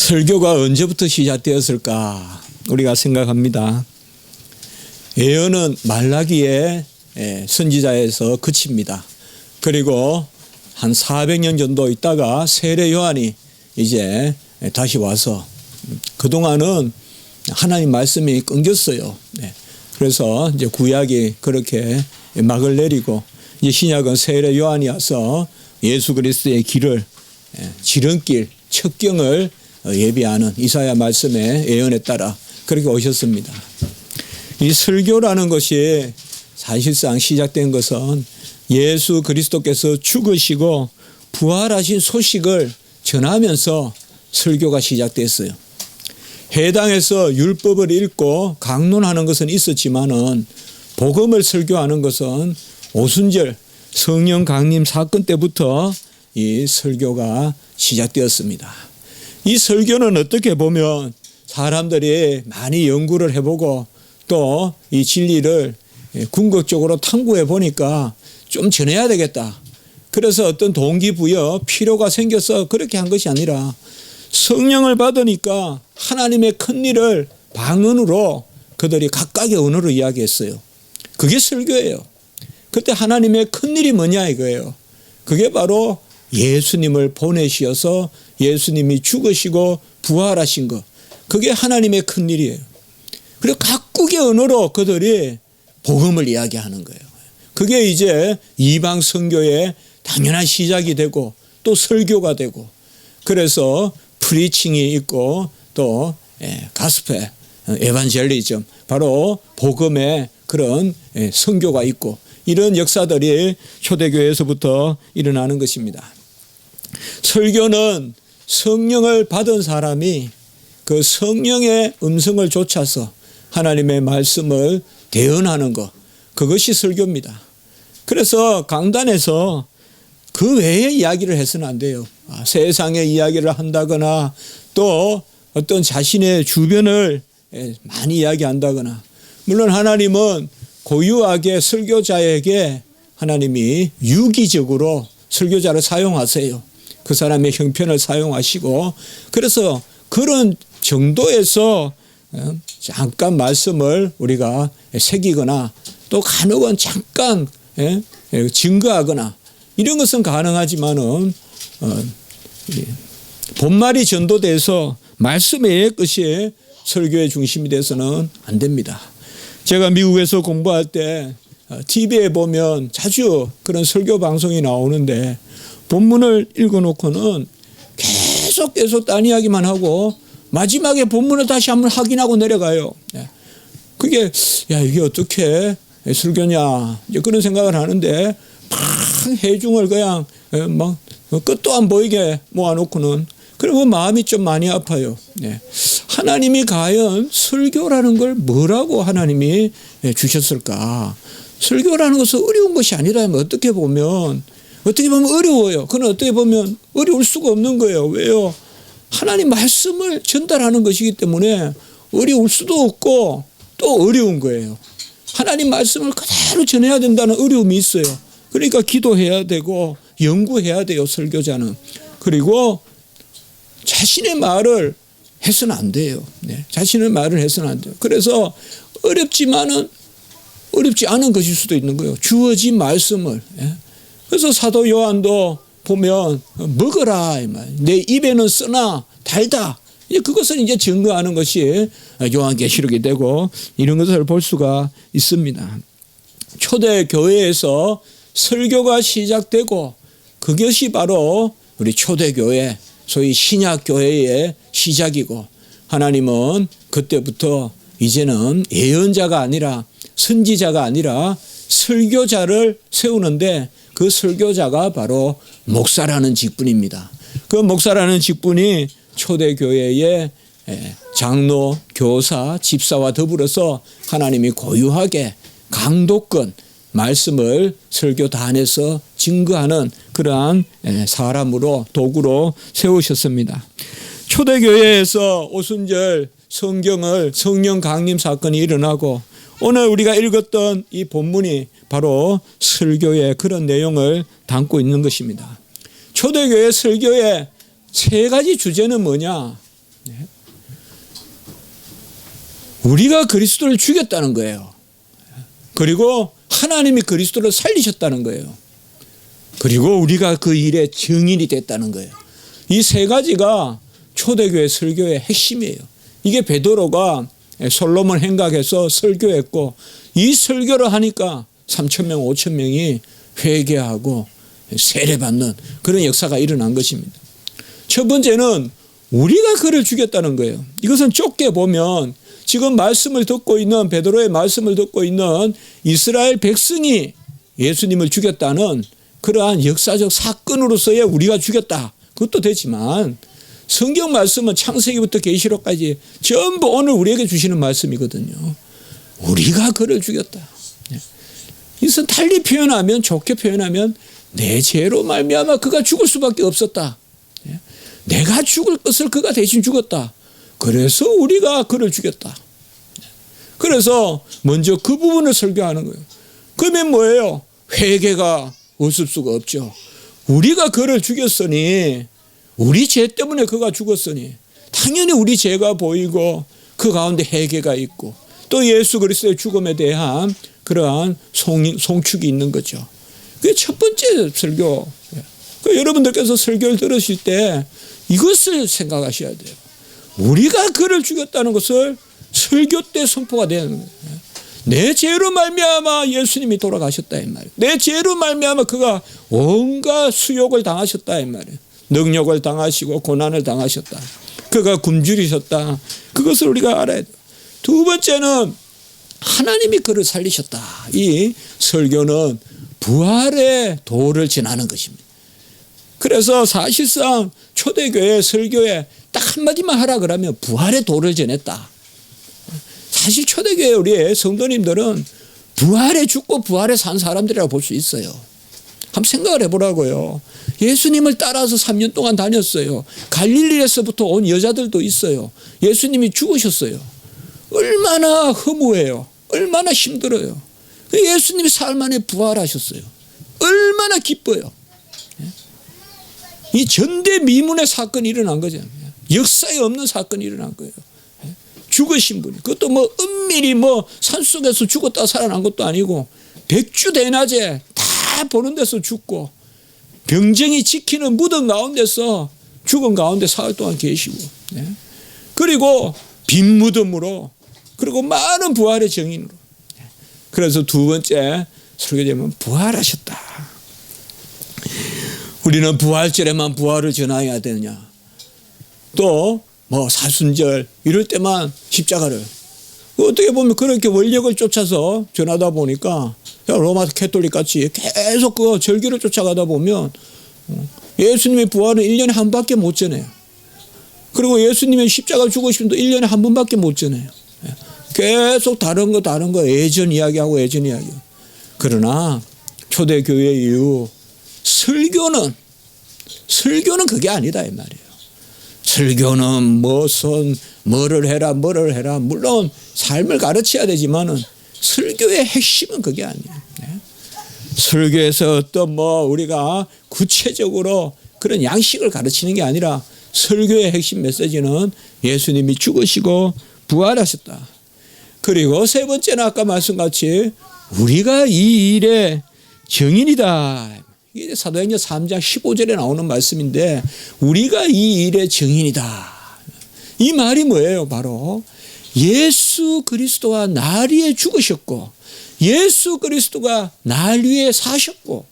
설교가 언제부터 시작되었을까 우리가 생각합니다. 예언은 말라기의 선지자에서 그칩니다. 그리고 한 400년 정도 있다가 세례 요한이 이제 다시 와서 그동안은 하나님 말씀이 끊겼어요. 그래서 이제 구약이 그렇게 막을 내리고 이제 신약은 세례 요한이 와서 예수 그리스도의 길을 지름길 첩경을 예비하는 이사야 말씀의 예언에 따라 그렇게 오셨습니다. 이 설교라는 것이 사실상 시작된 것은 예수 그리스도께서 죽으시고 부활하신 소식을 전하면서 설교가 시작됐어요. 해당에서 율법을 읽고 강론하는 것은 있었지만은 복음을 설교하는 것은 오순절 성령 강림 사건 때부터 이 설교가 시작되었습니다. 이 설교는 어떻게 보면 사람들이 많이 연구를 해보고 또 이 진리를 궁극적으로 탐구해 보니까 좀 전해야 되겠다. 그래서 어떤 동기부여 필요가 생겨서 그렇게 한 것이 아니라 성령을 받으니까 하나님의 큰 일을 방언으로 그들이 각각의 언어로 이야기했어요. 그게 설교예요. 그때 하나님의 큰 일이 뭐냐 이거예요. 그게 바로 예수님을 보내시어서 예수님이 죽으시고 부활하신 것. 그게 하나님의 큰 일이에요. 그리고 각국의 언어로 그들이 복음을 이야기하는 거예요. 그게 이제 이방 선교의 당연한 시작이 되고 또 설교가 되고 그래서 프리칭이 있고 또 가스펠, 에반젤리즘 바로 복음의 그런 선교가 있고 이런 역사들이 초대교회에서부터 일어나는 것입니다. 설교는 성령을 받은 사람이 그 성령의 음성을 좇아서 하나님의 말씀을 대언하는 것, 그것이 설교입니다. 그래서 강단에서 그 외의 이야기를 해서는 안 돼요. 세상의 이야기를 한다거나 또 어떤 자신의 주변을 많이 이야기한다거나 물론 하나님은 고유하게 설교자에게 하나님이 유기적으로 설교자를 사용하세요. 그 사람의 형편을 사용하시고 그래서 그런 정도에서 잠깐 말씀을 우리가 새기거나 또 간혹은 잠깐 증거하거나 이런 것은 가능하지만은 본말이 전도돼서 말씀의 것이 설교의 중심이 돼서는 안 됩니다. 제가 미국에서 공부할 때 TV에 보면 자주 그런 설교 방송이 나오는데 본문을 읽어놓고는 계속 딴 이야기만 하고 마지막에 본문을 다시 한번 확인하고 내려가요. 그게 이게 어떻게 설교냐 이제 그런 생각을 하는데 막 해중을 그냥 막 끝도 안 보이게 모아놓고는 그리고 마음이 좀 많이 아파요. 하나님이 과연 설교라는 걸 뭐라고 하나님이 주셨을까? 설교라는 것은 어려운 것이 아니라면 어떻게 보면 어려워요. 그건 어떻게 보면 어려울 수가 없는 거예요. 왜요? 하나님 말씀을 전달하는 것이기 때문에 어려울 수도 없고 또 어려운 거예요. 하나님 말씀을 그대로 전해야 된다는 어려움이 있어요. 그러니까 기도해야 되고 연구해야 돼요. 설교자는. 그리고 자신의 말을 해서는 안 돼요. 자신의 말을 해서는 안 돼요. 그래서 어렵지만은 어렵지 않은 것일 수도 있는 거예요. 주어진 말씀을. 그래서 사도 요한도 보면 먹어라 내 입에는 쓰나 달다. 그것을 이제 증거하는 것이 요한계시록이 되고 이런 것을 볼 수가 있습니다. 초대 교회에서 설교가 시작되고 그것이 바로 우리 초대교회 소위 신약교회의 시작이고 하나님은 그때부터 이제는 예언자가 아니라 선지자가 아니라 설교자를 세우는데 그 설교자가 바로 목사라는 직분입니다. 그 목사라는 직분이 초대교회의 장로, 교사, 집사와 더불어서 하나님이 고유하게 강도권 말씀을 설교단에서 증거하는 그러한 사람으로 도구로 세우셨습니다. 초대교회에서 오순절 성령 강림 사건이 일어나고 오늘 우리가 읽었던 이 본문이 바로 설교의 그런 내용을 담고 있는 것입니다. 초대교회 설교의 세 가지 주제는 뭐냐? 우리가 그리스도를 죽였다는 거예요. 그리고 하나님이 그리스도를 살리셨다는 거예요. 그리고 우리가 그 일의 증인이 됐다는 거예요. 이 세 가지가 초대교회 설교의 핵심이에요. 이게 베드로가 솔로몬 행각에서 설교했고, 이 설교를 하니까 3,000명, 5,000명이 회개하고 세례받는 그런 역사가 일어난 것입니다. 첫 번째는 우리가 그를 죽였다는 거예요. 이것은 좁게 보면 지금 말씀을 듣고 있는, 베드로의 말씀을 듣고 있는 이스라엘 백성이 예수님을 죽였다는 그러한 역사적 사건으로서의 우리가 죽였다, 그것도 되지만 성경 말씀은 창세기부터 계시록까지 전부 오늘 우리에게 주시는 말씀이거든요. 우리가 그를 죽였다. 이것은 달리 표현하면, 좋게 표현하면 내 죄로 말미암아 그가 죽을 수밖에 없었다. 내가 죽을 것을 그가 대신 죽었다. 그래서 우리가 그를 죽였다. 그래서 먼저 그 부분을 설교하는 거예요. 그러면 뭐예요? 회개가 없을 수가 없죠. 우리가 그를 죽였으니, 우리 죄 때문에 그가 죽었으니 당연히 우리 죄가 보이고 그 가운데 회개가 있고 또 예수 그리스도의 죽음에 대한 그러한 송축이 있는 거죠. 그게 첫 번째 설교. 여러분들께서 설교를 들으실 때 이것을 생각하셔야 돼요. 우리가 그를 죽였다는 것을 설교 때 선포가 되는 거예요. 내 죄로 말미암아 예수님이 돌아가셨다 이 말이에요. 내 죄로 말미암아 그가 온갖 수욕을 당하셨다 이 말이에요. 능력을 당하시고 고난을 당하셨다. 그가 굶주리셨다. 그것을 우리가 알아야 돼요. 두 번째는 하나님이 그를 살리셨다. 이 설교는 부활의 도를 전하는 것입니다. 그래서 사실상 초대교회 설교에 딱 한마디만 하라 그러면 부활의 도를 전했다. 사실 초대교회 우리의 성도님들은 부활에 죽고 부활에 산 사람들이라고 볼 수 있어요. 한번 생각을 해보라고요. 예수님을 따라서 3년 동안 다녔어요. 갈릴리에서부터 온 여자들도 있어요. 예수님이 죽으셨어요. 얼마나 허무해요. 얼마나 힘들어요. 예수님이 사흘 만에 부활하셨어요. 얼마나 기뻐요. 이 전대미문의 사건이 일어난 거죠. 역사에 없는 사건이 일어난 거예요. 죽으신 분이, 그것도 뭐 은밀히 뭐 산속에서 죽었다 살아난 것도 아니고 백주대낮에 다 보는 데서 죽고 병정이 지키는 무덤 가운데서 죽은 가운데 사흘 동안 계시고, 그리고 빈 무덤으로, 그리고 많은 부활의 증인으로. 그래서 두 번째 설교되면 부활하셨다. 우리는 부활절에만 부활을 전해야 되느냐, 또 뭐 사순절 이럴 때만 십자가를, 어떻게 보면 그렇게 원력을 쫓아서 전하다 보니까 로마 캐톨릭 같이 계속 그 절기를 쫓아가다 보면 예수님의 부활은 1년에 한 번밖에 못 전해요. 그리고 예수님의 십자가 죽으심도 1년에 한 번밖에 못 전해요. 계속 다른 거 예전 이야기하고 예전 이야기. 그러나 초대교회 이후 설교는 그게 아니다 이 말이에요. 설교는 뭐를 해라 물론 삶을 가르쳐야 되지만은 설교의 핵심은 그게 아니에요. 설교에서 어떤 우리가 구체적으로 그런 양식을 가르치는 게 아니라 설교의 핵심 메시지는 예수님이 죽으시고 부활하셨다. 그리고 세 번째는 아까 말씀같이 우리가 이 일의 증인이다. 이게 사도행전 3장 15절에 나오는 말씀인데, 우리가 이 일의 증인이다. 이 말이 뭐예요? 바로 예수 그리스도가 날 위에 죽으셨고 예수 그리스도가 날 위에 사셨고,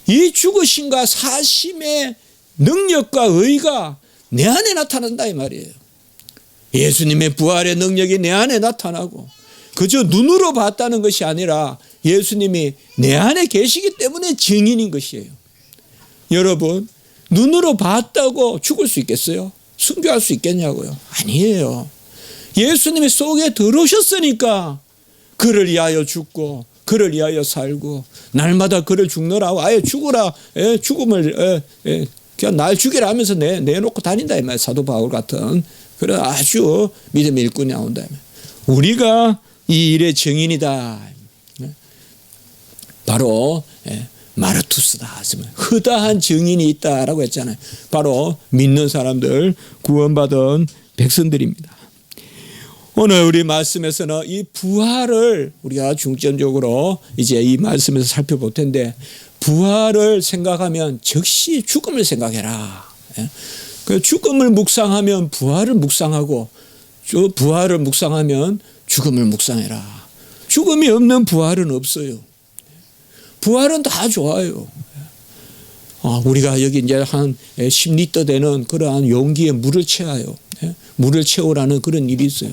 이 죽으심과 사심의 능력과 의가 내 안에 나타난다 이 말이에요. 예수님의 부활의 능력이 내 안에 나타나고, 그저 눈으로 봤다는 것이 아니라 예수님이 내 안에 계시기 때문에 증인인 것이에요. 여러분, 눈으로 봤다고 죽을 수 있겠어요? 순교할 수 있겠냐고요? 아니에요. 예수님이 속에 들어오셨으니까 그를 위하여 죽고 그를 위하여 살고 날마다 그를 죽노라고, 아예 죽으라, 죽음을 그냥 날 죽이라 하면서 내놓고 다닌다 이 말이에요. 사도 바울 같은 그런 아주 믿음의 일꾼이 나온다. 우리가 이 일의 증인이다. 바로 마르투스다. 허다한 증인이 있다라고 했잖아요. 바로 믿는 사람들, 구원받은 백성들입니다. 오늘 우리 말씀에서는 이 부활을 우리가 중점적으로 이제 이 말씀에서 살펴볼 텐데, 부활을 생각하면 즉시 죽음을 생각해라. 그 죽음을 묵상하면 부활을 묵상하고, 부활을 묵상하면 죽음을 묵상해라. 죽음이 없는 부활은 없어요. 부활은 다 좋아요. 우리가 여기 이제 한 10리터 되는 그러한 용기에 물을 채워요. 물을 채우라는 그런 일이 있어요.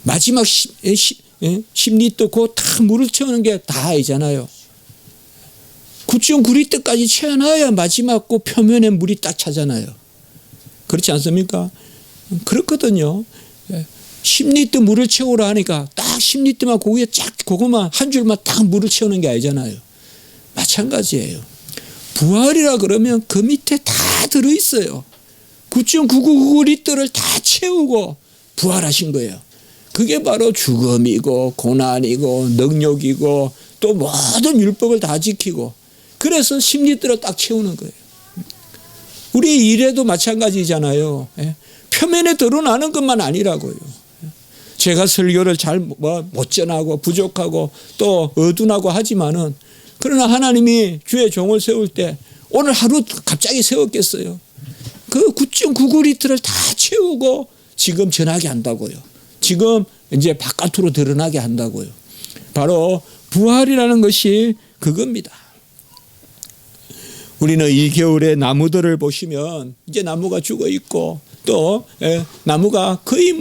마지막 10리터 그 다 물을 채우는 게 다 아니잖아요. 9.9리터까지 채워놔야 마지막 그 표면에 물이 딱 차잖아요. 그렇지 않습니까? 그렇거든요. 10리터 물을 채우라 하니까 딱 10리터만 그 위에 쫙 그것만 한 줄만 딱 물을 채우는 게 아니잖아요. 마찬가지예요. 부활이라 그러면 그 밑에 다 들어있어요. 9.999리터를 다 채우고 부활하신 거예요. 그게 바로 죽음이고 고난이고 능력이고 또 모든 율법을 다 지키고, 그래서 10리터를 딱 채우는 거예요. 우리 일에도 마찬가지잖아요. 표면에 드러나는 것만 아니라고요. 제가 설교를 잘 못 전하고 부족하고 또 어둔하고 하지만은, 그러나 하나님이 주의 종을 세울 때 오늘 하루 갑자기 세웠겠어요. 그 9.99리터를 다 채우고 지금 전하게 한다고요. 지금 이제 바깥으로 드러나게 한다고요. 바로 부활이라는 것이 그겁니다. 우리는 이 겨울에 나무들을 보시면 이제 나무가 죽어 있고, 또 나무가 거의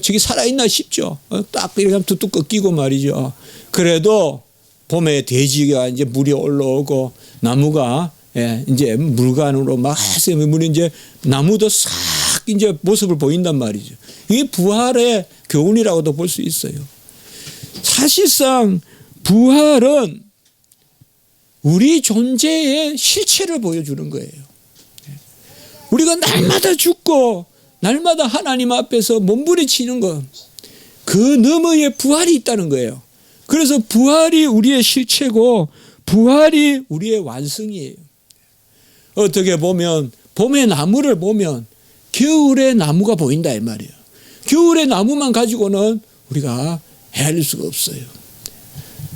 저기 살아있나 싶죠. 딱 이렇게 하면 뚝뚝 꺾이고 말이죠. 그래도 봄에 대지가 이제 물이 올라오고 나무가 이제 물간으로 막 해서 물이 이제 나무도 싹 이제 모습을 보인단 말이죠. 이게 부활의 교훈이라고도 볼 수 있어요. 사실상 부활은 우리 존재의 실체를 보여주는 거예요. 우리가 날마다 죽고 날마다 하나님 앞에서 몸부림치는 것, 그 너머에 부활이 있다는 거예요. 그래서 부활이 우리의 실체고 부활이 우리의 완성이에요. 어떻게 보면 봄의 나무를 보면 겨울의 나무가 보인다 이 말이에요. 겨울의 나무만 가지고는 우리가 헤아릴 수가 없어요.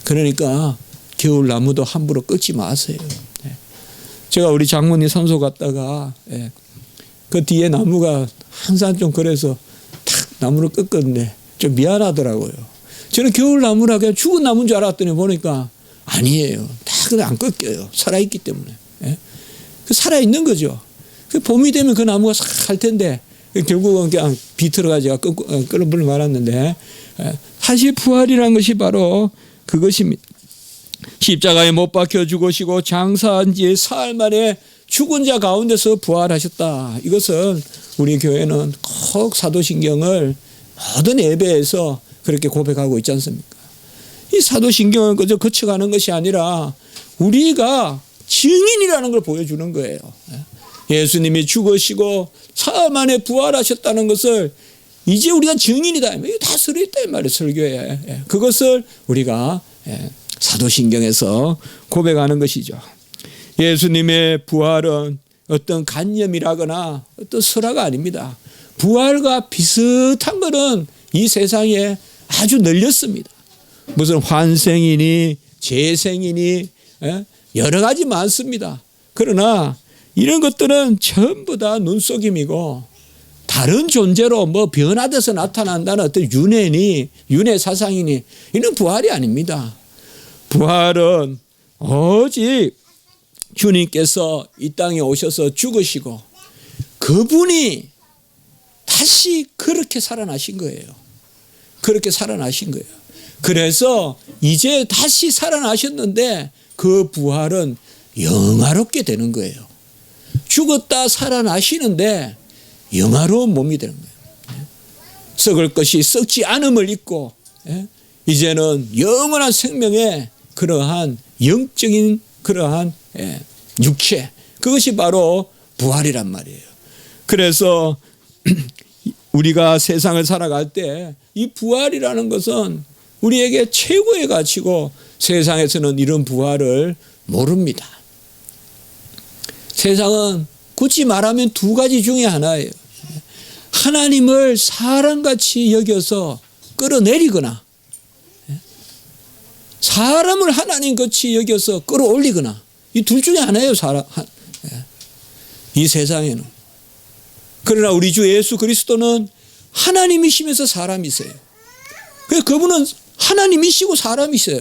그러니까 겨울 나무도 함부로 꺾지 마세요. 제가 우리 장모님 산소 갔다가 그 뒤에 나무가 항상 좀 그래서 탁 나무를 꺾었는데 좀 미안하더라고요. 저는 겨울 나무라 그냥 죽은 나무인 줄 알았더니 보니까 아니에요. 다 그냥 안 꺾여요. 살아있기 때문에. 살아있는 거죠. 봄이 되면 그 나무가 싹 할 텐데 결국은 그냥 비틀어가지고 끌어버려 말았는데, 사실 부활이라는 것이 바로 그것입니다. 십자가에 못 박혀 죽으시고 장사한 지 사흘 만에 죽은 자 가운데서 부활하셨다. 이것은 우리 교회는 꼭 사도신경을 모든 예배에서 그렇게 고백하고 있지 않습니까? 이 사도신경을 그저 거쳐가는 것이 아니라 우리가 증인이라는 걸 보여주는 거예요. 예수님이 죽으시고 사흘 만에 부활하셨다는 것을 이제 우리가 증인이다. 이게 다 써있다 이 말이에요. 설교에. 그것을 우리가 사도신경에서 고백하는 것이죠. 예수님의 부활은 어떤 관념이라거나 어떤 설화가 아닙니다. 부활과 비슷한 것은 이 세상에 아주 널렸습니다. 무슨 환생이니 재생이니 여러 가지 많습니다. 그러나 이런 것들은 전부 다 눈속임이고 다른 존재로 변화돼서 나타난다는 어떤 윤회니 윤회 사상이니 이는 부활이 아닙니다. 부활은 오직 주님께서 이 땅에 오셔서 죽으시고 그분이 다시 그렇게 살아나신 거예요. 그렇게 살아나신 거예요. 그래서 이제 다시 살아나셨는데 그 부활은 영화롭게 되는 거예요. 죽었다 살아나시는데 영화로운 몸이 되는 거예요. 썩을 것이 썩지 않음을 입고 이제는 영원한 생명의 그러한 영적인 그러한 육체, 그것이 바로 부활이란 말이에요. 그래서 우리가 세상을 살아갈 때 이 부활이라는 것은 우리에게 최고의 가치고 세상에서는 이런 부활을 모릅니다. 세상은 굳이 말하면 두 가지 중에 하나예요. 하나님을 사람같이 여겨서 끌어내리거나 사람을 하나님같이 여겨서 끌어올리거나 이 둘 중에 하나예요. 이 세상에는. 그러나 우리 주 예수 그리스도는 하나님이시면서 사람이세요. 그래서 그분은 하나님이시고 사람이세요.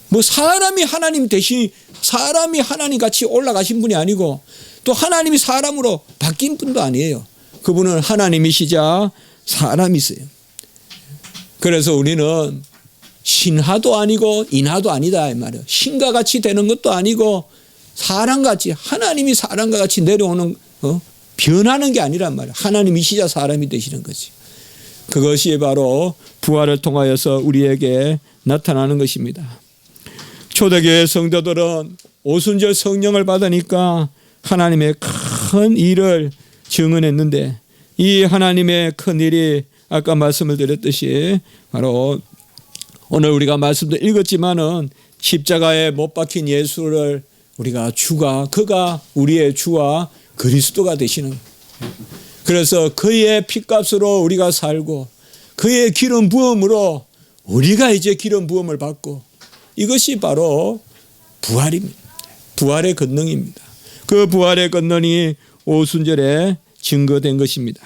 뭐 사람이 하나님 대신 사람이 하나님 같이 올라가신 분이 아니고 또 하나님이 사람으로 바뀐 분도 아니에요. 그분은 하나님이시자 사람이세요. 그래서 우리는 신하도 아니고 인하도 아니다 이 말이에요. 신과 같이 되는 것도 아니고 사람같이 하나님이 사람과 같이 내려오는 변하는 게 아니란 말이에요. 하나님이시자 사람이 되시는 거지. 그것이 바로 부활을 통하여서 우리에게 나타나는 것입니다. 초대교회 성도들은 오순절 성령을 받으니까 하나님의 큰 일을 증언했는데 이 하나님의 큰 일이 아까 말씀을 드렸듯이 바로 오늘 우리가 말씀도 읽었지만은 십자가에 못 박힌 예수를 우리가 그가 우리의 주와 그리스도가 되시는. 그래서 그의 피값으로 우리가 살고 그의 기름 부음으로 우리가 이제 기름 부음을 받고 이것이 바로 부활입니다. 부활의 권능입니다. 그 부활의 권능이 오순절에 증거된 것입니다.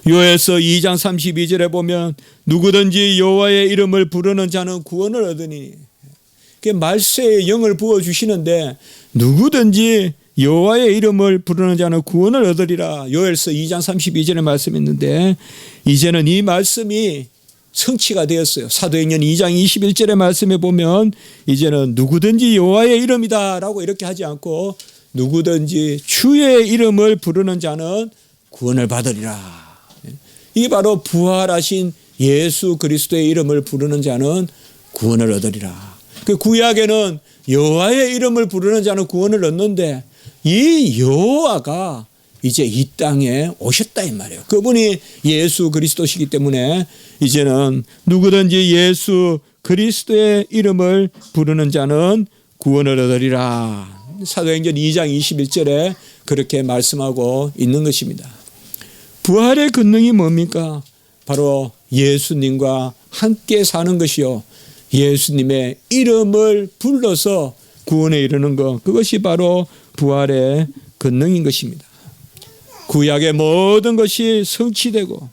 요엘서 2장 32절에 보면 누구든지 여호와의 이름을 부르는 자는 구원을 얻으니 말세에 영을 부어주시는데 누구든지 여호와의 이름을 부르는 자는 구원을 얻으리라. 요엘서 2장 32절에 말씀했는데 이제는 이 말씀이 성취가 되었어요. 사도행전 2장 21절의 말씀에 보면 이제는 누구든지 여호와의 이름이다 라고 이렇게 하지 않고 누구든지 주의 이름을 부르는 자는 구원을 받으리라. 이게 바로 부활하신 예수 그리스도의 이름을 부르는 자는 구원을 얻으리라. 그 구약에는 여호와의 이름을 부르는 자는 구원을 얻는데 이 여호와가 이제 이 땅에 오셨다 이 말이에요. 그분이 예수 그리스도시기 때문에 이제는 누구든지 예수 그리스도의 이름을 부르는 자는 구원을 얻으리라. 사도행전 2장 21절에 그렇게 말씀하고 있는 것입니다. 부활의 권능이 뭡니까? 바로 예수님과 함께 사는 것이요. 예수님의 이름을 불러서 구원에 이르는 것. 그것이 바로 부활의 권능인 것입니다. 구약의 모든 것이 성취되고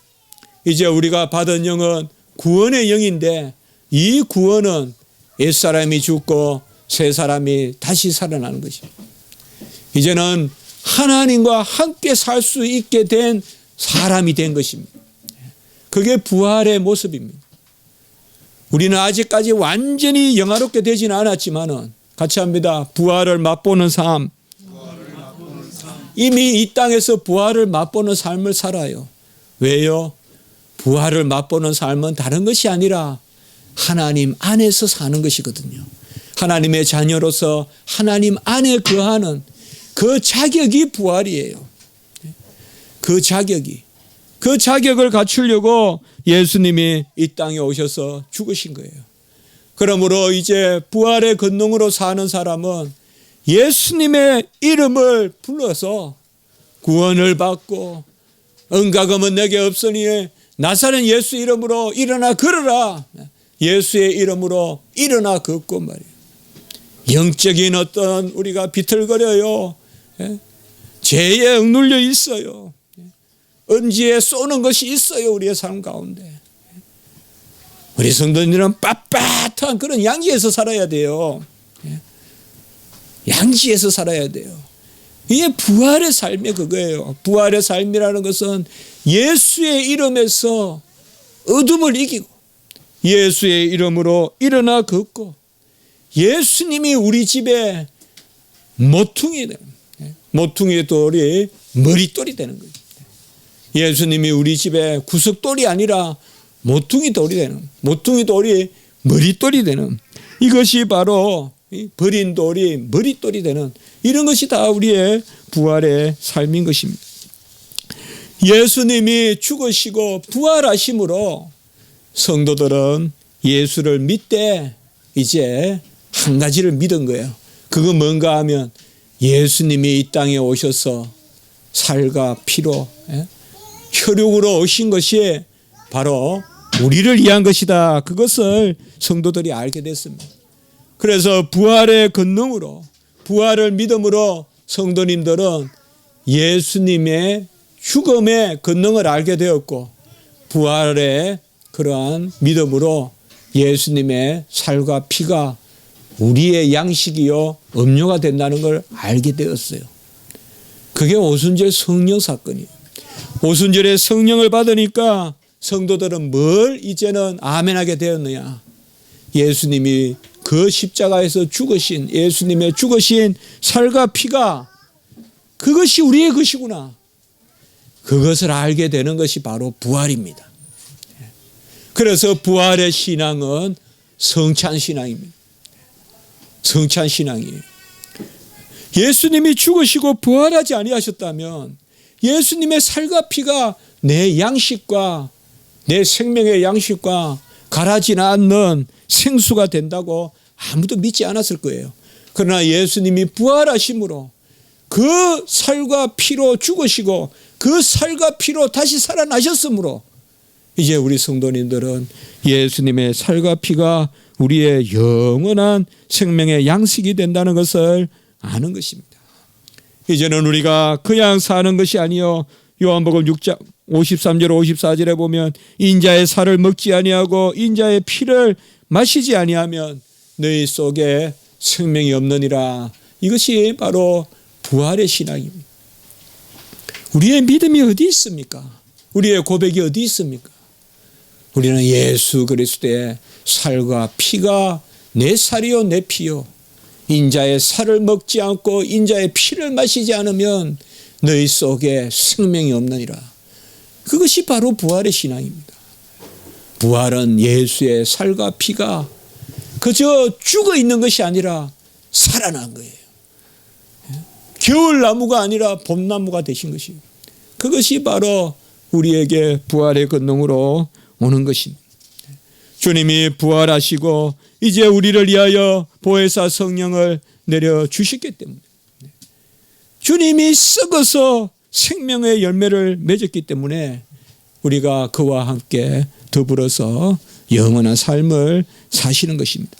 이제 우리가 받은 영은 구원의 영인데 이 구원은 옛사람이 죽고 새사람이 다시 살아나는 것입니다. 이제는 하나님과 함께 살 수 있게 된 사람이 된 것입니다. 그게 부활의 모습입니다. 우리는 아직까지 완전히 영화롭게 되지는 않았지만은 같이 합니다. 부활을 맛보는 삶. 이미 이 땅에서 부활을 맛보는 삶을 살아요. 왜요? 부활을 맛보는 삶은 다른 것이 아니라 하나님 안에서 사는 것이거든요. 하나님의 자녀로서 하나님 안에 거하는 그 자격이 부활이에요. 그 자격을 갖추려고 예수님이 이 땅에 오셔서 죽으신 거예요. 그러므로 이제 부활의 권능으로 사는 사람은 예수님의 이름을 불러서 구원을 받고 은과금은 내게 없으니 나사렛 예수 이름으로 일어나 걸어라. 예수의 이름으로 일어나 걷고 말이에요. 영적인 어떤 우리가 비틀거려요. 죄에 억눌려 있어요. 언지에 쏘는 것이 있어요. 우리의 삶 가운데. 우리 성도님들은 빳빳한 그런 양지에서 살아야 돼요. 양지에서 살아야 돼요. 이게 부활의 삶이 그거예요. 부활의 삶이라는 것은 예수의 이름에서 어둠을 이기고 예수의 이름으로 일어나 걷고 예수님이 우리 집에 모퉁이 되는, 모퉁이의 돌이 머릿돌이 되는 거예요. 예수님이 우리 집에 구석돌이 아니라 모퉁이 돌이 되는, 모퉁이 돌이 머릿돌이 되는, 이것이 바로 버린 돌이 머릿돌이 되는, 이런 것이 다 우리의 부활의 삶인 것입니다. 예수님이 죽으시고 부활하심으로 성도들은 예수를 믿되 이제 한 가지를 믿은 거예요. 그거 뭔가 하면 예수님이 이 땅에 오셔서 살과 피로 혈육으로 오신 것이 바로 우리를 위한 것이다. 그것을 성도들이 알게 됐습니다. 그래서 부활의 권능으로, 부활을 믿음으로 성도님들은 예수님의 죽음의 권능을 알게 되었고, 부활의 그러한 믿음으로 예수님의 살과 피가 우리의 양식이요 음료가 된다는 걸 알게 되었어요. 그게 오순절 성령 사건이에요. 오순절에 성령을 받으니까 성도들은 뭘 이제는 아멘하게 되었느냐. 예수님이 그 십자가에서 죽으신, 예수님의 죽으신 살과 피가 그것이 우리의 것이구나. 그것을 알게 되는 것이 바로 부활입니다. 그래서 부활의 신앙은 성찬신앙입니다. 성찬신앙이에요. 예수님이 죽으시고 부활하지 아니하셨다면 예수님의 살과 피가 내 양식과 내 생명의 양식과 갈아지지 않는 생수가 된다고 아무도 믿지 않았을 거예요. 그러나 예수님이 부활하심으로 그 살과 피로 죽으시고 그 살과 피로 다시 살아나셨으므로 이제 우리 성도님들은 예수님의 살과 피가 우리의 영원한 생명의 양식이 된다는 것을 아는 것입니다. 이제는 우리가 그냥 사는 것이 아니요 요한복음 6장 53절 54절에 보면 인자의 살을 먹지 아니하고 인자의 피를 마시지 아니하면 너희 속에 생명이 없느니라. 이것이 바로 부활의 신앙입니다. 우리의 믿음이 어디 있습니까? 우리의 고백이 어디 있습니까? 우리는 예수 그리스도의 살과 피가 내 살이요 내 피요, 인자의 살을 먹지 않고 인자의 피를 마시지 않으면 너희 속에 생명이 없느니라. 그것이 바로 부활의 신앙입니다. 부활은 예수의 살과 피가 그저 죽어 있는 것이 아니라 살아난 거예요. 겨울나무가 아니라 봄나무가 되신 것이에요. 그것이 바로 우리에게 부활의 권능으로 오는 것입니다. 주님이 부활하시고 이제 우리를 위하여 보혜사 성령을 내려주셨기 때문에, 주님이 썩어서 생명의 열매를 맺었기 때문에 우리가 그와 함께 더불어서 영원한 삶을 사시는 것입니다.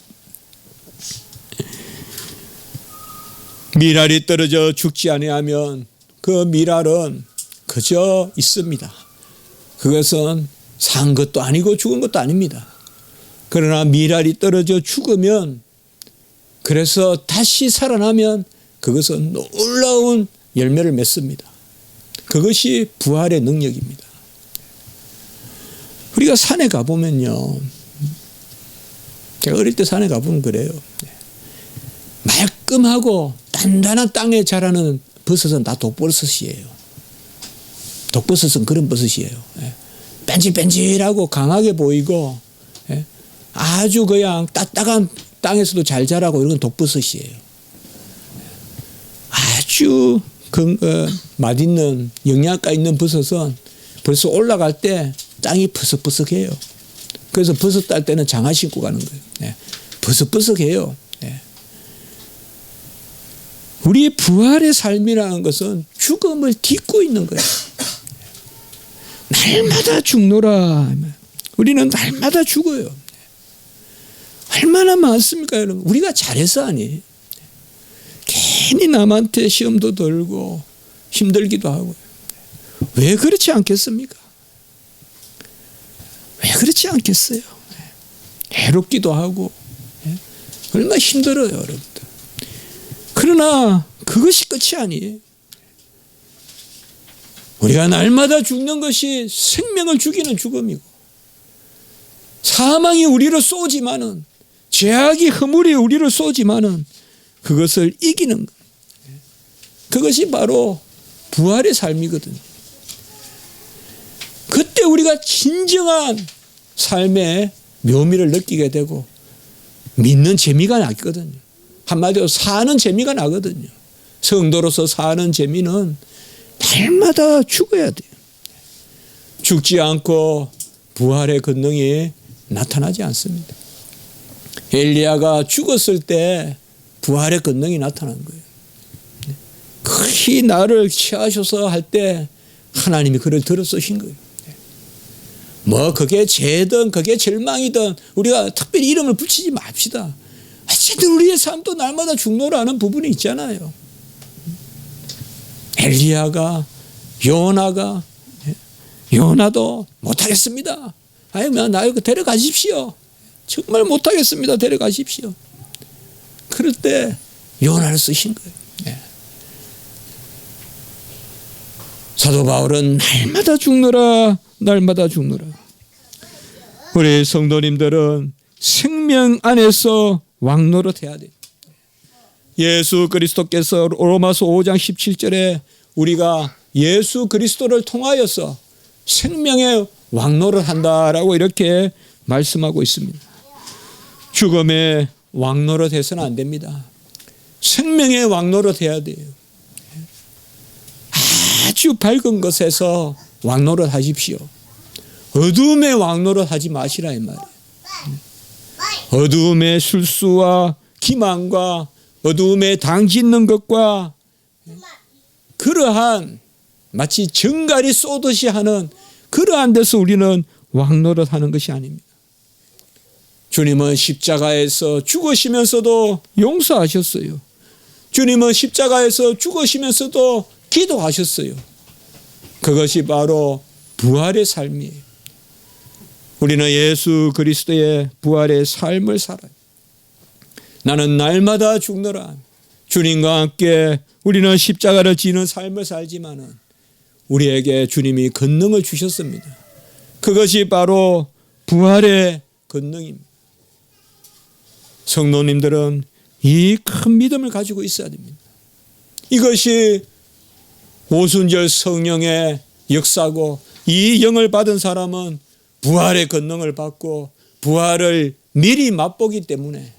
밀알이 떨어져 죽지 아니하면 그 밀알은 그저 있습니다. 그것은 산 것도 아니고 죽은 것도 아닙니다. 그러나 밀알이 떨어져 죽으면, 그래서 다시 살아나면 그것은 놀라운 열매를 맺습니다. 그것이 부활의 능력입니다. 우리가 산에 가보면요, 제가 어릴 때 산에 가보면 그래요. 말끔하고 단단한 땅에 자라는 버섯은 다 독버섯이에요. 독버섯은 그런 버섯이에요. 뺀질뺀질하고 강하게 보이고 아주 그냥 딱딱한 땅에서도 잘 자라고, 이런 건 독버섯이에요. 아주 맛있는 영양가 있는 버섯은 벌써 올라갈 때 땅이 퍼석퍼석해요. 그래서 버섯 딸 때는 장화 신고 가는 거예요. 버석버석해요. 우리 부활의 삶이라는 것은 죽음을 딛고 있는 거예요. 날마다 죽노라. 우리는 날마다 죽어요. 얼마나 많습니까, 여러분? 우리가 잘해서 아니에요. 괜히 남한테 시험도 들고 힘들기도 하고. 왜 그렇지 않겠습니까? 왜 그렇지 않겠어요? 괴롭기도 하고 얼마나 힘들어요, 여러분들. 그러나 그것이 끝이 아니에요. 우리가 날마다 죽는 것이 생명을 죽이는 죽음이고, 사망이 우리를 쏘지만은, 죄악이 허물이 우리를 쏘지만은 그것을 이기는 것, 그것이 바로 부활의 삶이거든요. 그때 우리가 진정한 삶의 묘미를 느끼게 되고 믿는 재미가 나거든요. 한마디로 사는 재미가 나거든요. 성도로서 사는 재미는 날마다 죽어야 돼요. 죽지 않고 부활의 권능이 나타나지 않습니다. 엘리야가 죽었을 때 부활의 권능이 나타난 거예요. 거의 나를 취하셔서 할 때 하나님이 그를 들어 쓰신 거예요. 뭐 그게 죄든 그게 절망이든 우리가 특별히 이름을 붙이지 맙시다. 어쨌든 우리의 삶도 날마다 죽노라는 부분이 있잖아요. 엘리야가, 요나도 못하겠습니다. 아니면 나 데려가십시오. 정말 못하겠습니다. 데려가십시오. 그럴 때 요나를 쓰신 거예요. 사도 바울은 날마다 죽노라, 날마다 죽노라. 우리 성도님들은 생명 안에서 왕노릇해야 돼요. 예수 그리스도께서 로마서 5장 17절에 우리가 예수 그리스도를 통하여서 생명의 왕노릇 한다라고 이렇게 말씀하고 있습니다. 죽음의 왕노릇 해서는 안 됩니다. 생명의 왕노릇 해야 돼요. 아주 밝은 것에서 왕노릇 하십시오. 어두움의 왕노릇 하지 마시라 이 말이에요. 어두움의 술수와 기만과 어두움에 당짓는 것과 그러한 마치 정갈이 쏘듯이 하는 그러한 데서 우리는 왕노릇 하는 것이 아닙니다. 주님은 십자가에서 죽으시면서도 용서하셨어요. 주님은 십자가에서 죽으시면서도 기도하셨어요. 그것이 바로 부활의 삶이에요. 우리는 예수 그리스도의 부활의 삶을 살아요. 나는 날마다 죽노라. 주님과 함께 우리는 십자가를 지는 삶을 살지만은 우리에게 주님이 권능을 주셨습니다. 그것이 바로 부활의 권능입니다. 성도님들은 이 큰 믿음을 가지고 있어야 됩니다. 이것이 오순절 성령의 역사고 이 영을 받은 사람은 부활의 권능을 받고 부활을 미리 맛보기 때문에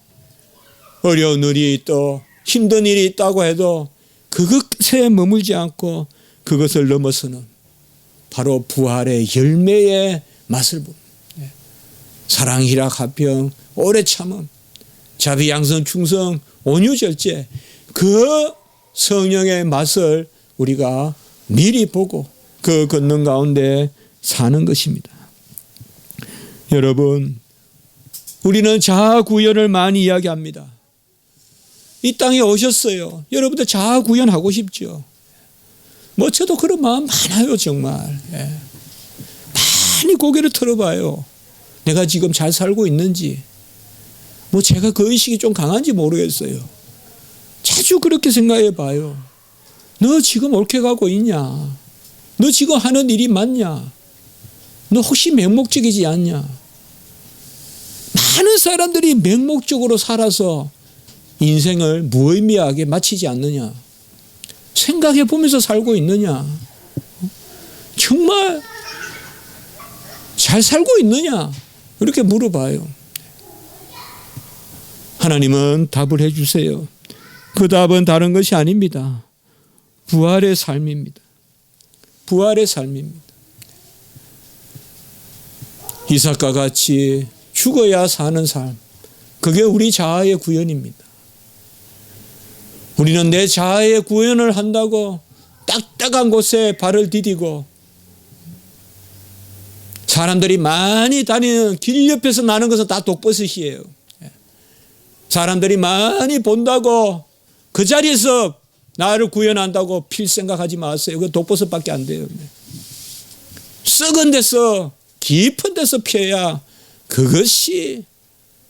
어려운 일이 또 힘든 일이 있다고 해도 그것에 머물지 않고 그것을 넘어서는 바로 부활의 열매의 맛을 봅니다. 사랑, 희락, 화평, 오래 참음, 자비, 양선, 충성, 온유, 절제, 그 성령의 맛을 우리가 미리 보고 그 권능 가운데 사는 것입니다. 여러분, 우리는 자아 구현을 많이 이야기합니다. 이 땅에 오셨어요. 여러분들 자아 구현하고 싶죠? 뭐 저도 그런 마음 많아요, 정말. 많이 고개를 틀어봐요. 내가 지금 잘 살고 있는지. 뭐 제가 그 의식이 좀 강한지 모르겠어요. 자주 그렇게 생각해 봐요. 너 지금 옳게 가고 있냐? 너 지금 하는 일이 맞냐? 너 혹시 맹목적이지 않냐? 많은 사람들이 맹목적으로 살아서 인생을 무의미하게 마치지 않느냐? 생각해 보면서 살고 있느냐? 정말 잘 살고 있느냐? 이렇게 물어봐요. 하나님은 답을 해주세요. 그 답은 다른 것이 아닙니다. 부활의 삶입니다. 부활의 삶입니다. 이삭과 같이 죽어야 사는 삶, 그게 우리 자아의 구현입니다. 우리는 내 자아의 구현을 한다고 딱딱한 곳에 발을 디디고 사람들이 많이 다니는 길 옆에서 나는 것은 다 독버섯이에요. 사람들이 많이 본다고 그 자리에서 나를 구현한다고 필 생각하지 마세요. 그 독버섯밖에 안 돼요. 썩은 데서 깊은 데서 피어야 그것이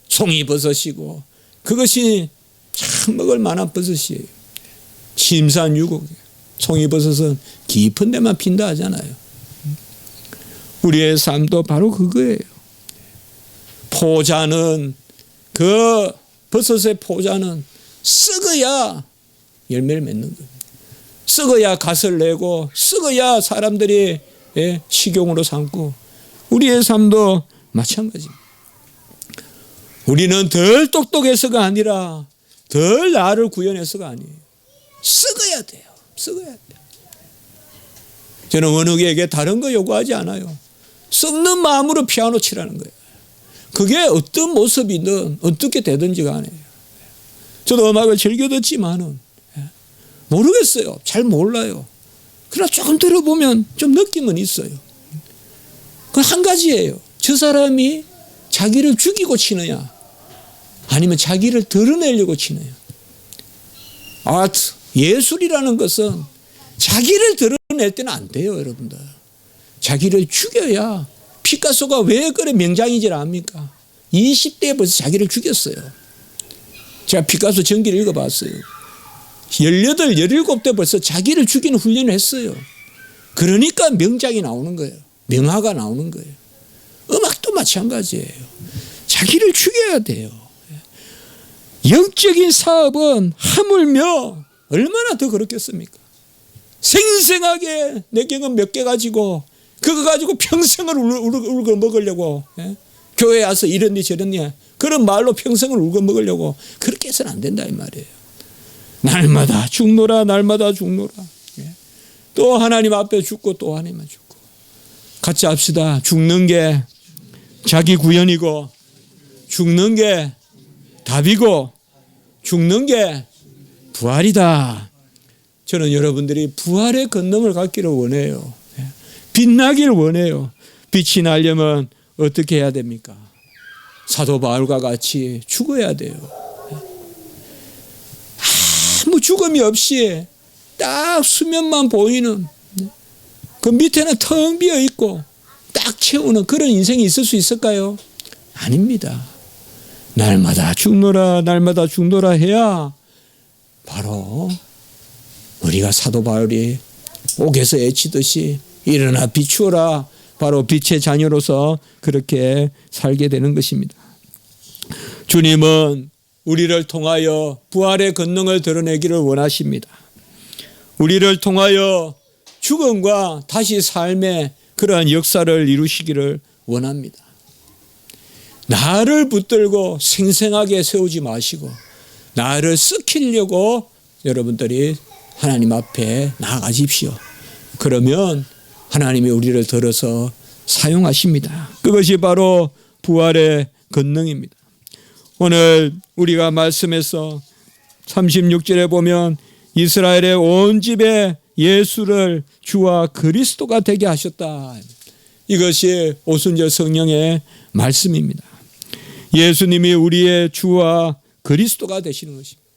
송이버섯이고 그것이 참 먹을 만한 버섯이에요. 심산유곡. 송이버섯은 깊은 데만 핀다 하잖아요. 우리의 삶도 바로 그거예요. 포자는 그 버섯의 포자는 썩어야 열매를 맺는 거예요. 썩어야 갓을 내고 썩어야 사람들이 식용으로 삼고 우리의 삶도 마찬가지입니다. 우리는 덜 똑똑해서가 아니라 덜 나를 구현해서가 아니에요. 썩어야 돼요. 썩어야 돼요. 저는 어느 에게 다른 거 요구하지 않아요. 썩는 마음으로 피아노 치라는 거예요. 그게 어떤 모습이든 어떻게 되든지 간에 저도 음악을 즐겨 듣지만은 모르겠어요. 잘 몰라요. 그러나 조금 들어보면 좀 느낌은 있어요. 그 한 가지예요. 저 사람이 자기를 죽이고 치느냐 아니면 자기를 드러내려고 치느냐. 아트, 예술이라는 것은 자기를 드러낼 때는 안 돼요, 여러분들. 자기를 죽여야. 피카소가 왜 그래 명장이질 압니까? 20대에 벌써 자기를 죽였어요. 제가 피카소 전기를 읽어봤어요. 18, 17대 벌써 자기를 죽이는 훈련을 했어요. 그러니까 명작이 나오는 거예요. 명화가 나오는 거예요. 음악도 마찬가지예요. 자기를 죽여야 돼요. 영적인 사업은 하물며 얼마나 더 그렇겠습니까? 생생하게 내경은 몇 개 가지고 그거 가지고 평생을 울고 먹으려고 교회에 와서 이랬니 저랬니 그런 말로 평생을 울고 먹으려고 그렇게 해서는 안 된다 이 말이에요. 날마다 죽노라 날마다 죽노라. 또 하나님 앞에 죽고 또 하나님만 죽고. 같이 합시다. 죽는 게 자기 구현이고 죽는 게 답이고 죽는 게 부활이다. 저는 여러분들이 부활의 권능을 갖기를 원해요. 빛나기를 원해요. 빛이 나려면 어떻게 해야 됩니까? 사도 바울과 같이 죽어야 돼요. 아무 죽음이 없이 딱 수면만 보이는 그 밑에는 텅 비어 있고 딱 채우는 그런 인생이 있을 수 있을까요? 아닙니다. 날마다 죽노라 날마다 죽노라 해야 바로 우리가 사도 바울이 옥에서 애치듯이 일어나 비추어라 바로 빛의 자녀로서 그렇게 살게 되는 것입니다. 주님은 우리를 통하여 부활의 권능을 드러내기를 원하십니다. 우리를 통하여 죽음과 다시 삶의 그러한 역사를 이루시기를 원합니다. 나를 붙들고 생생하게 세우지 마시고 나를 썩히려고 여러분들이 하나님 앞에 나아가십시오. 그러면 하나님이 우리를 들어서 사용하십니다. 그것이 바로 부활의 권능입니다. 오늘 우리가 말씀에서 36절에 보면 이스라엘의 온 집에 예수를 주와 그리스도가 되게 하셨다. 이것이 오순절 성령의 말씀입니다. 예수님이 우리의 주와 그리스도가 되시는 것입니다.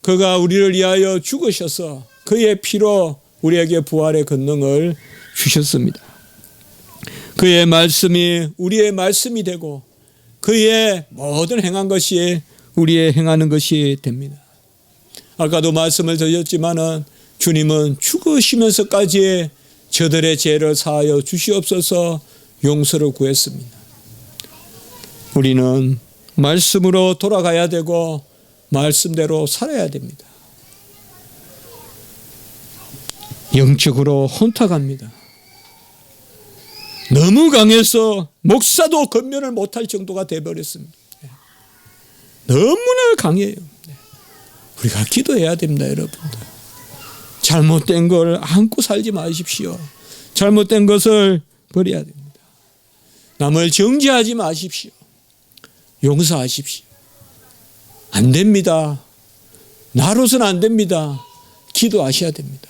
그가 우리를 위하여 죽으셔서 그의 피로 우리에게 부활의 권능을 주셨습니다. 그의 말씀이 우리의 말씀이 되고 그의 모든 행한 것이 우리의 행하는 것이 됩니다. 아까도 말씀을 드렸지만은 주님은 죽으시면서까지 저들의 죄를 사하여 주시옵소서 용서를 구했습니다. 우리는 말씀으로 돌아가야 되고 말씀대로 살아야 됩니다. 영적으로 혼탁합니다. 너무 강해서 목사도 권면을 못할 정도가 되어버렸습니다. 너무나 강해요. 우리가 기도해야 됩니다, 여러분들. 잘못된 걸 안고 살지 마십시오. 잘못된 것을 버려야 됩니다. 남을 정죄하지 마십시오. 용서하십시오. 안 됩니다. 나로서는 안 됩니다. 기도하셔야 됩니다.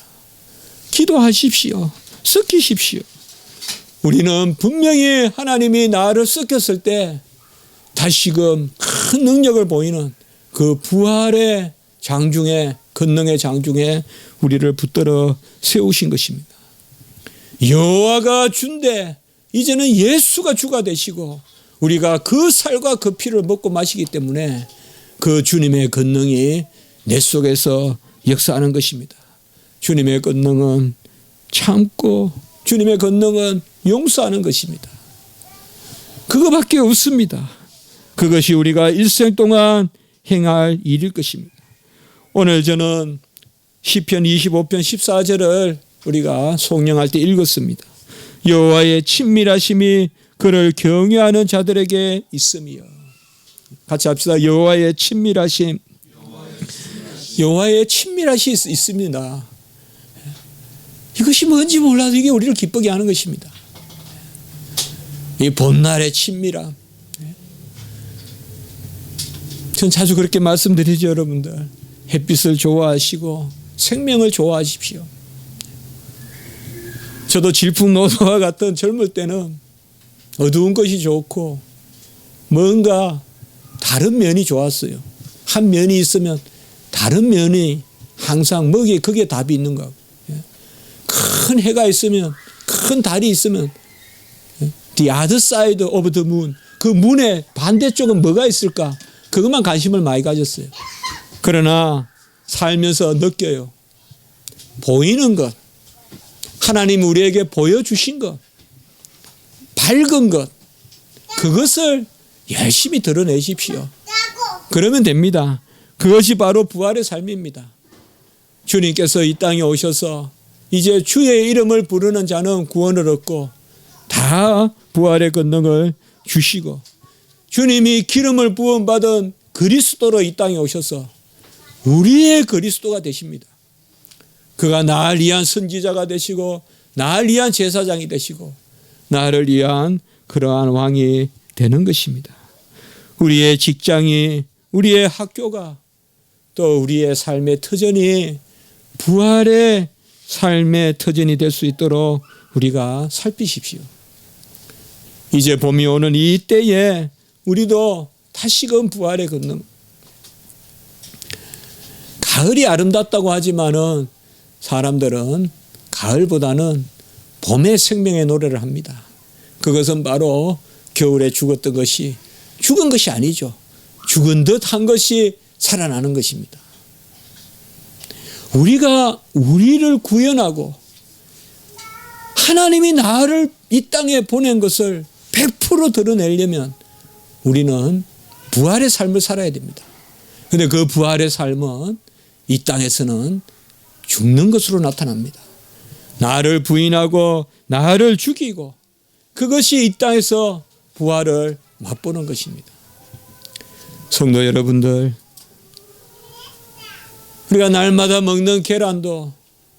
기도하십시오. 섞이십시오. 우리는 분명히 하나님이 나를 섞였을 때 다시금 큰 능력을 보이는 그 부활의 장중에 권능의 장중에 우리를 붙들어 세우신 것입니다. 여호와가 준대 이제는 예수가 주가 되시고 우리가 그 살과 그 피를 먹고 마시기 때문에 그 주님의 권능이 내 속에서 역사하는 것입니다. 주님의 권능은 참고 주님의 권능은 용서하는 것입니다. 그거밖에 없습니다. 그것이 우리가 일생 동안 행할 일일 것입니다. 오늘 저는 시편 25편 14절을 우리가 송영할 때 읽었습니다. 여호와의 친밀하심이 그를 경외하는 자들에게 있음이요. 같이 합시다. 여호와의 친밀하심. 여호와의 친밀하심이 있습니다. 이것이 뭔지 몰라도 이게 우리를 기쁘게 하는 것입니다. 이 봄날의 친밀함. 전 자주 그렇게 말씀드리죠, 여러분들. 햇빛을 좋아하시고 생명을 좋아하십시오. 저도 질풍노도와 같은 젊을 때는 어두운 것이 좋고 뭔가 다른 면이 좋았어요. 한 면이 있으면 다른 면이 항상 뭐기에 그게 답이 있는 거고. 큰 해가 있으면, 큰 달이 있으면 the other side of the moon, 그 문의 반대쪽은 뭐가 있을까? 그것만 관심을 많이 가졌어요. 그러나 살면서 느껴요. 보이는 것, 하나님 우리에게 보여주신 것, 밝은 것, 그것을 열심히 드러내십시오. 그러면 됩니다. 그것이 바로 부활의 삶입니다. 주님께서 이 땅에 오셔서 이제 주의 이름을 부르는 자는 구원을 얻고 다 부활의 권능을 주시고, 주님이 기름을 부음받은 그리스도로 이 땅에 오셔서 우리의 그리스도가 되십니다. 그가 나를 위한 선지자가 되시고 나를 위한 제사장이 되시고 나를 위한 그러한 왕이 되는 것입니다. 우리의 직장이, 우리의 학교가, 또 우리의 삶의 터전이 부활의 삶의 터전이 될 수 있도록 우리가 살피십시오. 이제 봄이 오는 이 때에 우리도 다시금 부활의 권능. 가을이 아름답다고 하지만은 사람들은 가을보다는 봄의 생명의 노래를 합니다. 그것은 바로 겨울에 죽었던 것이 죽은 것이 아니죠. 죽은 듯 한 것이 살아나는 것입니다. 우리가 우리를 구원하고 하나님이 나를 이 땅에 보낸 것을 100% 드러내려면 우리는 부활의 삶을 살아야 됩니다. 그런데 그 부활의 삶은 이 땅에서는 죽는 것으로 나타납니다. 나를 부인하고 나를 죽이고 그것이 이 땅에서 부활을 맛보는 것입니다. 성도 여러분들, 우리가 날마다 먹는 계란도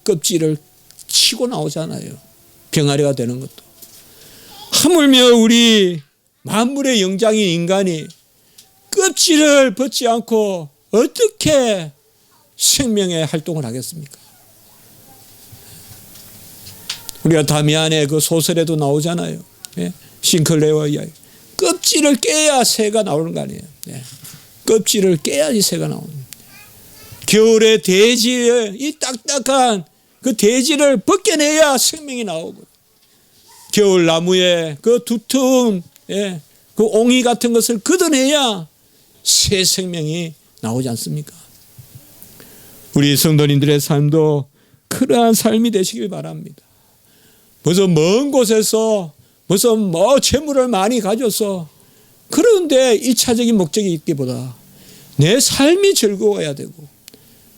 껍질을 치고 나오잖아요. 병아리가 되는 것도. 하물며 우리 만물의 영장인 인간이 껍질을 벗지 않고 어떻게 생명의 활동을 하겠습니까? 우리가 다미안의 그 소설에도 나오잖아요. 예? 싱클레어의 이야기. 껍질을 깨야 새가 나오는 거 아니에요. 예. 껍질을 깨야지 새가 나오는 거예요. 겨울에 대지에 이 딱딱한 그 대지를 벗겨내야 생명이 나오고, 겨울 나무에 그 두툼, 예, 그 옹이 같은 것을 걷어내야 새 생명이 나오지 않습니까? 우리 성도님들의 삶도 그러한 삶이 되시길 바랍니다. 무슨 먼 곳에서 무슨 재물을 많이 가져서 그런데 1차적인 목적이 있기보다 내 삶이 즐거워야 되고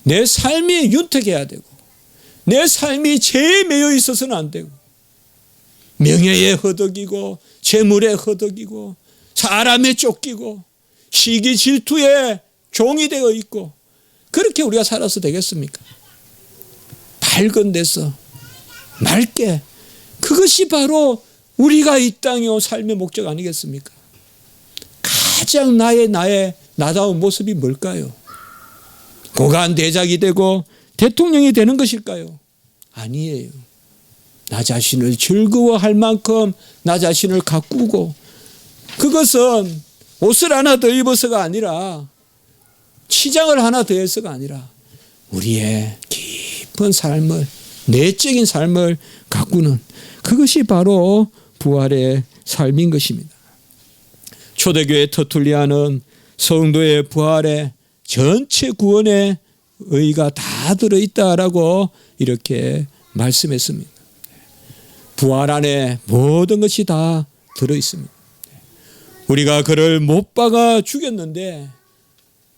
내 삶이 윤택해야 되고 내 삶이 죄에 매여 있어서는 안 되고 명예에 허덕이고 재물에 허덕이고 사람에 쫓기고 시기 질투에 종이 되어 있고 그렇게 우리가 살아서 되겠습니까? 밝은 데서 맑게, 그것이 바로 우리가 이 땅에 온 삶의 목적 아니겠습니까? 가장 나다운 모습이 뭘까요? 고관 대작이 되고 대통령이 되는 것일까요? 아니에요. 나 자신을 즐거워할 만큼 나 자신을 가꾸고, 그것은 옷을 하나 더 입어서가 아니라 치장을 하나 더 해서가 아니라 우리의 깊은 삶을, 내적인 삶을 가꾸는, 그것이 바로 부활의 삶인 것입니다. 초대교회 터툴리아는 성도의 부활에 전체 구원의 의의가 다 들어있다라고 이렇게 말씀했습니다. 부활 안에 모든 것이 다 들어있습니다. 우리가 그를 못 박아 죽였는데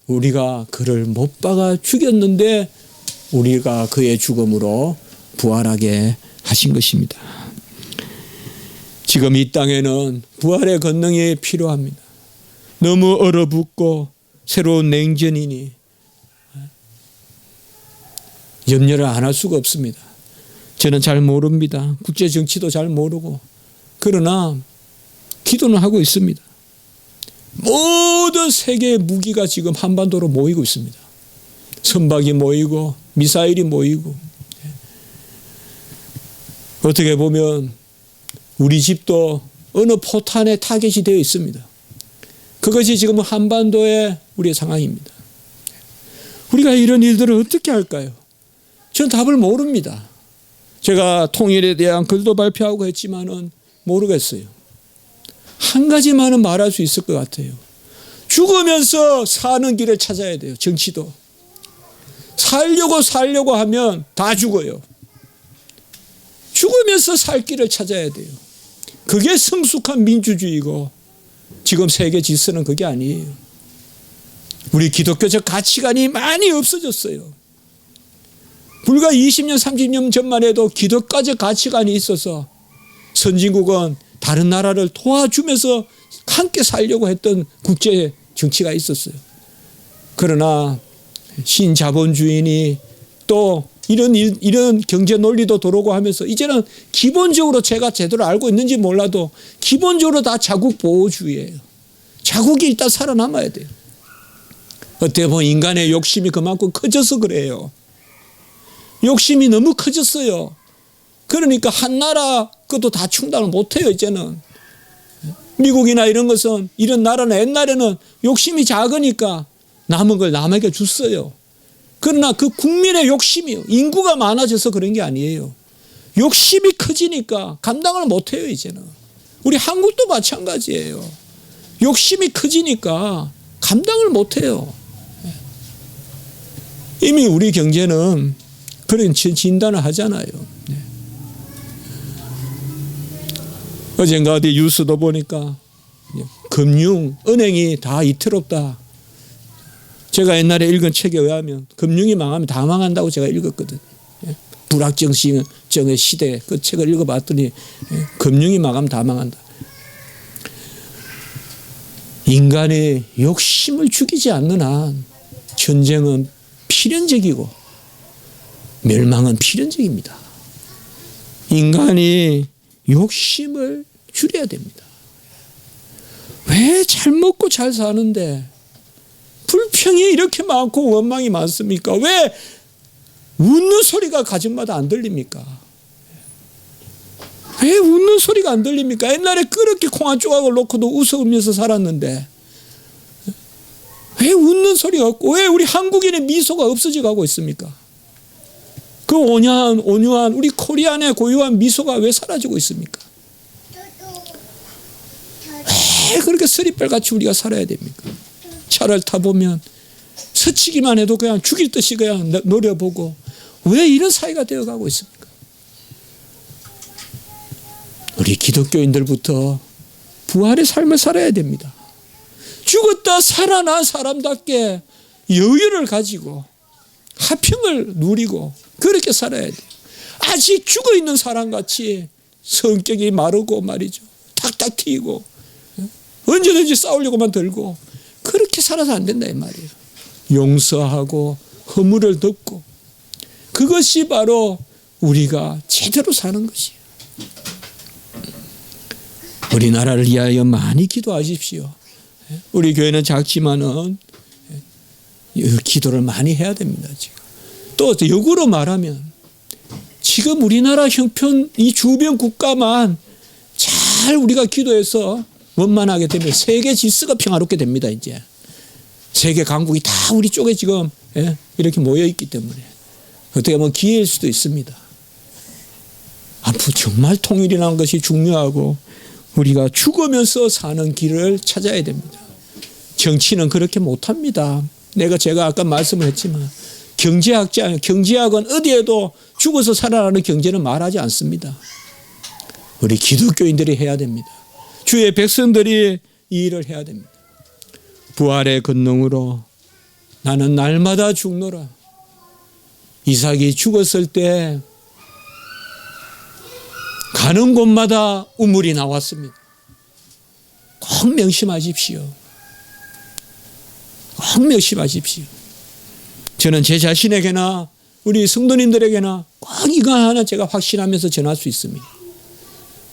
우리가 그의 죽음으로 부활하게 하신 것입니다. 지금 이 땅에는 부활의 권능이 필요합니다. 너무 얼어붙고 새로운 냉전이니 염려를 안 할 수가 없습니다. 저는 잘 모릅니다. 국제 정치도 잘 모르고, 그러나 기도는 하고 있습니다. 모든 세계의 무기가 지금 한반도로 모이고 있습니다. 선박이 모이고 미사일이 모이고, 어떻게 보면 우리 집도 어느 포탄에 타겟이 되어 있습니다. 그것이 지금 한반도의 우리의 상황입니다. 우리가 이런 일들을 어떻게 할까요? 저는 답을 모릅니다. 제가 통일에 대한 글도 발표하고 했지만은 모르겠어요. 한 가지만은 말할 수 있을 것 같아요. 죽으면서 사는 길을 찾아야 돼요. 정치도. 살려고 하면 다 죽어요. 죽으면서 살 길을 찾아야 돼요. 그게 성숙한 민주주의고, 지금 세계 질서는 그게 아니에요. 우리 기독교적 가치관이 많이 없어졌어요. 불과 20년 30년 전만 해도 기독교적 가치관이 있어서 선진국은 다른 나라를 도와주면서 함께 살려고 했던 국제 정치가 있었어요. 그러나 신자본주의니 또 이런 경제 논리도 들어오고 하면서 이제는 기본적으로 제가 제대로 알고 있는지 몰라도 기본적으로 다 자국 보호주의예요. 자국이 일단 살아남아야 돼요. 어떻게 보면 인간의 욕심이 그만큼 커져서 그래요. 욕심이 너무 커졌어요. 그러니까 한 나라 것도 다 충당을 못해요. 이제는 미국이나 이런 것은, 이런 나라는 옛날에는 욕심이 작으니까 남은 걸 남에게 줬어요. 그러나 그 국민의 욕심이요, 인구가 많아져서 그런 게 아니에요. 욕심이 커지니까 감당을 못해요. 이제는 우리 한국도 마찬가지예요. 욕심이 커지니까 감당을 못해요. 이미 우리 경제는 그런 진단을 하잖아요. 어젠가 어디 뉴스도 보니까 은행이 다 이태롭다. 제가 옛날에 읽은 책에 의하면 금융이 망하면 다 망한다고 제가 읽었거든요. 불확정성의 시대, 그 책을 읽어봤더니 금융이 망하면 다 망한다. 인간의 욕심을 죽이지 않는 한 전쟁은 필연적이고 멸망은 필연적입니다. 인간이 욕심을 줄여야 됩니다. 왜 잘 먹고 잘 사는데 불평이 이렇게 많고 원망이 많습니까? 왜 웃는 소리가 가정마다 안 들립니까? 왜 웃는 소리가 안 들립니까? 옛날에 그렇게 콩 한 조각을 놓고도 웃으면서 살았는데 왜 웃는 소리가 없고, 왜 우리 한국인의 미소가 없어져 가고 있습니까? 그 온유한 우리 코리안의 고유한 미소가 왜 사라지고 있습니까? 왜 그렇게 서리빨같이 우리가 살아야 됩니까? 차를 타보면 스치기만 해도 그냥 죽일 듯이 그냥 노려보고, 왜 이런 사회가 되어가고 있습니까? 우리 기독교인들부터 부활의 삶을 살아야 됩니다. 죽었다 살아난 사람답게 여유를 가지고 화평을 누리고 그렇게 살아야 돼요. 아직 죽어있는 사람같이 성격이 마르고 말이죠. 탁탁 튀고 언제든지 싸우려고만 들고 그렇게 살아서 안 된다 이 말이에요. 용서하고 허물을 덮고, 그것이 바로 우리가 제대로 사는 것이에요. 우리나라를 위하여 많이 기도하십시오. 우리 교회는 작지만은 기도를 많이 해야 됩니다. 지금. 또 역으로 말하면 지금 우리나라 형편 이 주변 국가만 잘 우리가 기도해서 원만하게 되면 세계 질서가 평화롭게 됩니다. 이제 세계 강국이 다 우리 쪽에 지금 이렇게 모여 있기 때문에 어떻게 보면 기회일 수도 있습니다. 앞으로 정말 통일이라는 것이 중요하고 우리가 죽으면서 사는 길을 찾아야 됩니다. 정치는 그렇게 못합니다. 제가 아까 말씀을 했지만 경제학은 어디에도 죽어서 살아나는 경제는 말하지 않습니다. 우리 기독교인들이 해야 됩니다. 주의 백성들이 이 일을 해야 됩니다. 부활의 권능으로 나는 날마다 죽노라. 이삭이 죽었을 때 가는 곳마다 우물이 나왔습니다. 꼭 명심하십시오. 꼭 명심하십시오. 저는 제 자신에게나 우리 성도님들에게나 꼭 이거 하나 제가 확신하면서 전할 수 있습니다.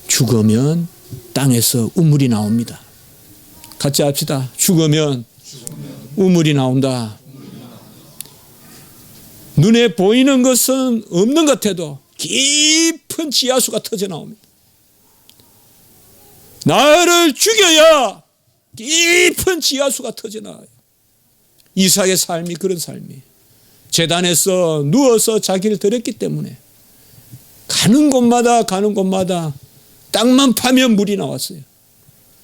죽으면 땅에서 우물이 나옵니다. 같이 합시다. 죽으면 우물이 나온다. 눈에 보이는 것은 없는 것 같아도 깊은 지하수가 터져 나옵니다. 나를 죽여야 깊은 지하수가 터져 나와요. 이삭의 삶이 그런 삶이에요. 제단에서 누워서 자기를 드렸기 때문에 가는 곳마다 땅만 파면 물이 나왔어요.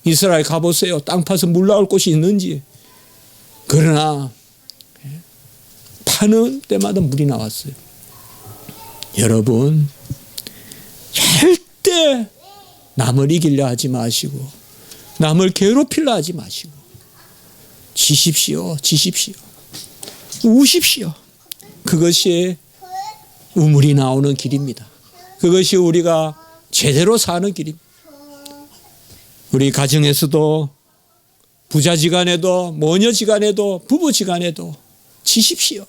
이스라엘 가보세요. 땅 파서 물 나올 곳이 있는지. 그러나 파는 때마다 물이 나왔어요. 여러분, 절대 남을 이기려 하지 마시고 남을 괴롭히려 하지 마시고 지십시오. 우십시오. 그것이 우물이 나오는 길입니다. 그것이 우리가 제대로 사는 길입니다. 우리 가정에서도 부자지간에도 모녀지간에도 부부지간에도 지십시오.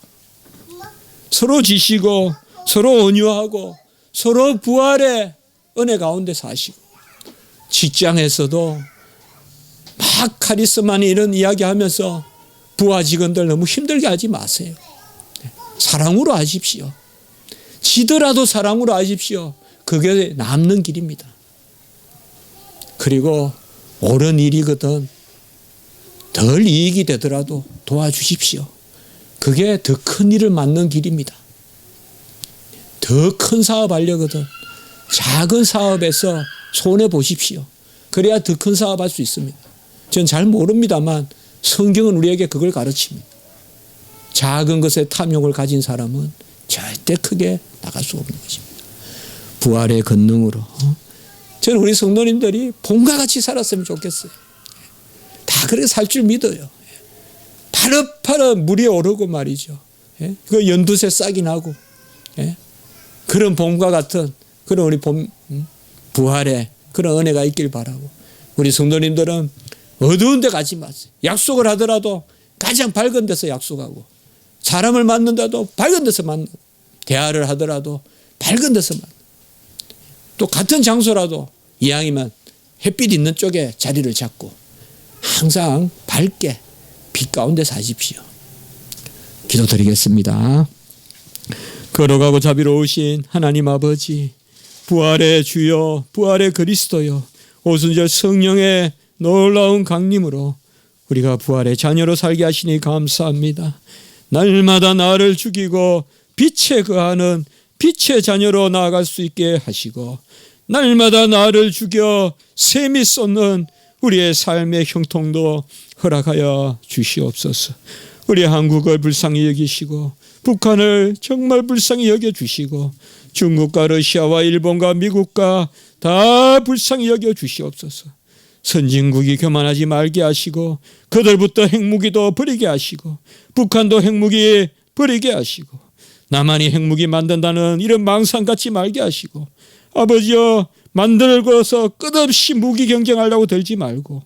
서로 지시고 서로 온유하고 서로 부활의 은혜 가운데 사시고 직장에서도 막 카리스마니 이런 이야기하면서 부하 직원들 너무 힘들게 하지 마세요. 사랑으로 하십시오. 지더라도 사랑으로 하십시오. 그게 남는 길입니다. 그리고 옳은 일이거든 덜 이익이 되더라도 도와주십시오. 그게 더 큰 일을 맡는 길입니다. 더 큰 사업 하려거든 작은 사업에서 손해 보십시오. 그래야 더 큰 사업 할 수 있습니다. 전 잘 모릅니다만 성경은 우리에게 그걸 가르칩니다. 작은 것에 탐욕을 가진 사람은 절대 크게 나갈 수 없는 것입니다. 부활의 권능으로 저는 우리 성도님들이 봄과 같이 살았으면 좋겠어요. 다 그렇게 살 줄 믿어요. 파릇파릇 물이 오르고 말이죠. 그 연두새 싹이 나고 그런 봄과 같은 그런 우리 부활의 그런 은혜가 있길 바라고 우리 성도님들은 어두운 데 가지 마세요. 약속을 하더라도 가장 밝은 데서 약속하고 사람을 만난다도 밝은 데서 만나고 대화를 하더라도 밝은 데서 만나고 또 같은 장소라도 이왕이면 햇빛 있는 쪽에 자리를 잡고 항상 밝게 빛 가운데 사십시오. 기도드리겠습니다. 걸어가고 자비로우신 하나님 아버지 부활의 주여 부활의 그리스도여 오순절 성령의 놀라운 강림으로 우리가 부활의 자녀로 살게 하시니 감사합니다. 날마다 나를 죽이고 빛에 거하는 빛의 자녀로 나아갈 수 있게 하시고 날마다 나를 죽여 샘이 쏟는 우리의 삶의 형통도 허락하여 주시옵소서. 우리 한국을 불쌍히 여기시고 북한을 정말 불쌍히 여겨주시고 중국과 러시아와 일본과 미국과 다 불쌍히 여겨주시옵소서. 선진국이 교만하지 말게 하시고 그들부터 핵무기도 버리게 하시고 북한도 핵무기 버리게 하시고 남한이 핵무기 만든다는 이런 망상 갖지 말게 하시고 아버지여 만들고서 끝없이 무기 경쟁하려고 들지 말고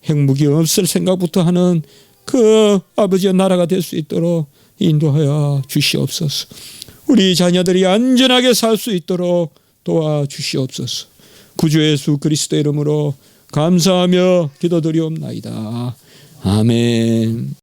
핵무기 없을 생각부터 하는 그 아버지의 나라가 될 수 있도록 인도하여 주시옵소서. 우리 자녀들이 안전하게 살 수 있도록 도와주시옵소서. 구주 예수 그리스도 이름으로 감사하며 기도드리옵나이다. 아멘.